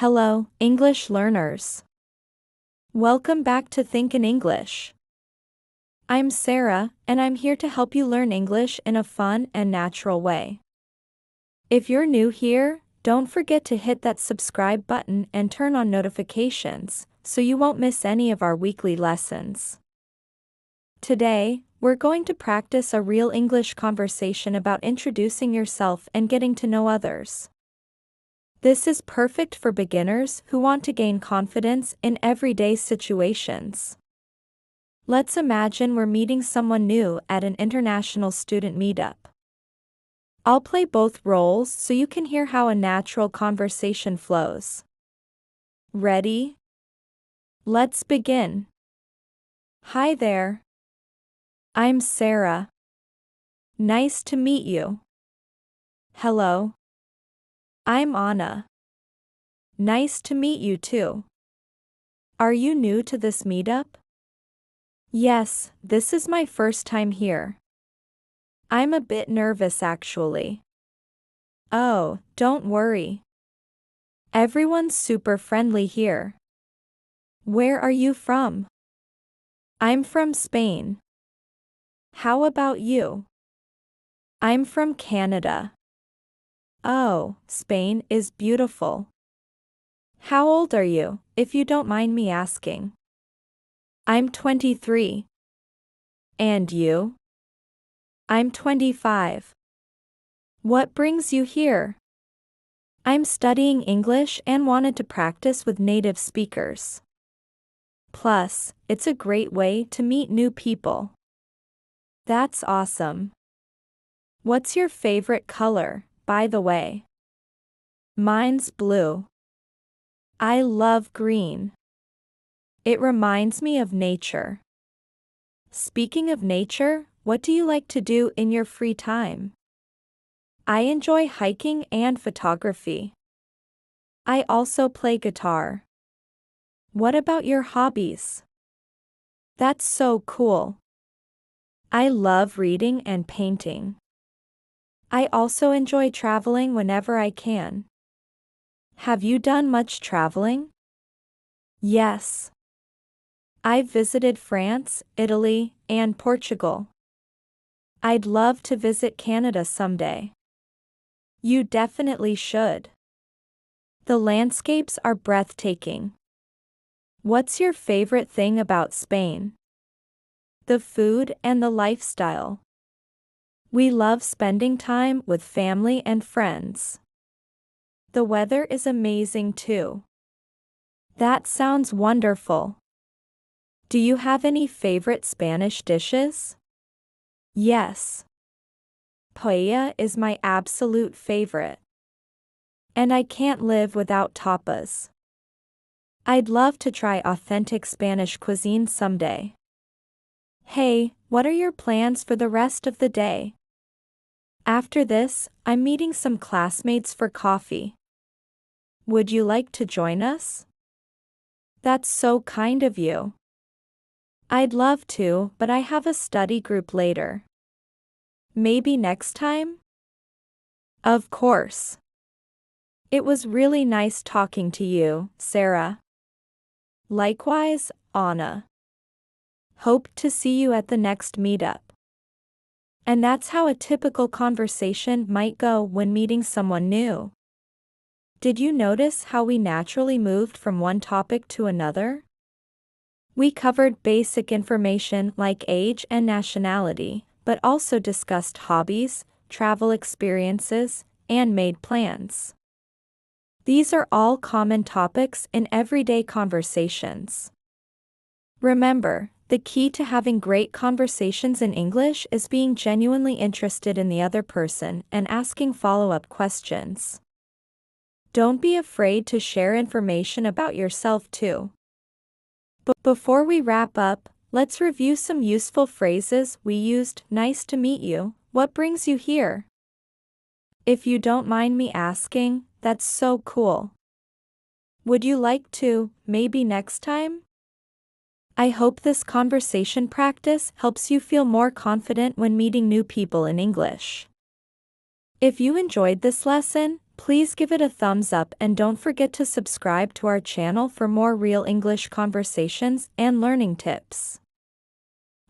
Hello, English learners. Welcome back to Think in English. I'm Sarah, and I'm here to help you learn English in a fun and natural way. If you're new here, don't forget to hit that subscribe button and turn on notifications so you won't miss any of our weekly lessons. Today, we're going to practice a real English conversation about introducing yourself and getting to know others. This is perfect for beginners who want to gain confidence in everyday situations. Let's imagine we're meeting someone new at an international student meetup. I'll play both roles so you can hear how a natural conversation flows. Ready? Let's begin. Hi there. I'm Sarah. Nice to meet you. Hello. I'm Anna. Nice to meet you too. Are you new to this meetup? Yes, this is my first time here. I'm a bit nervous actually. Oh, don't worry. Everyone's super friendly here. Where are you from? I'm from Spain. How about you? I'm from Canada. Oh, Spain is beautiful. How old are you, if you don't mind me asking? I'm 23. And you? I'm 25. What brings you here? I'm studying English and wanted to practice with native speakers. Plus, it's a great way to meet new people. That's awesome. What's your favorite color, by the way? Mine's blue. I love green. It reminds me of nature. Speaking of nature, what do you like to do in your free time? I enjoy hiking and photography. I also play guitar. What about your hobbies? That's so cool. I love reading and painting. I also enjoy traveling whenever I can. Have you done much traveling? Yes. I've visited France, Italy, and Portugal. I'd love to visit Canada someday. You definitely should. The landscapes are breathtaking. What's your favorite thing about Spain? The food and the lifestyle. We love spending time with family and friends. The weather is amazing too. That sounds wonderful. Do you have any favorite Spanish dishes? Yes. Paella is my absolute favorite. And I can't live without tapas. I'd love to try authentic Spanish cuisine someday. Hey, what are your plans for the rest of the day? After this, I'm meeting some classmates for coffee. Would you like to join us? That's so kind of you. I'd love to, but I have a study group later. Maybe next time? Of course. It was really nice talking to you, Sarah. Likewise, Anna. Hope to see you at the next meetup. And that's how a typical conversation might go when meeting someone new. Did you notice how we naturally moved from one topic to another? We covered basic information like age and nationality, but also discussed hobbies, travel experiences, and made plans. These are all common topics in everyday conversations. Remember, the key to having great conversations in English is being genuinely interested in the other person and asking follow-up questions. Don't be afraid to share information about yourself too. But before we wrap up, let's review some useful phrases we used. Nice to meet you. What brings you here? If you don't mind me asking, that's so cool. Would you like to, maybe next time? I hope this conversation practice helps you feel more confident when meeting new people in English. If you enjoyed this lesson, Please give it a thumbs up and don't forget to subscribe to our channel for more real English conversations and learning tips.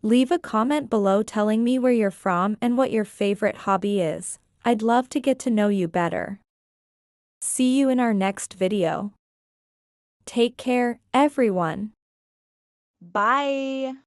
Leave a comment below telling me where you're from and what your favorite hobby is. I'd love to get to know you better. See you in our next video. Take care, everyone. Bye.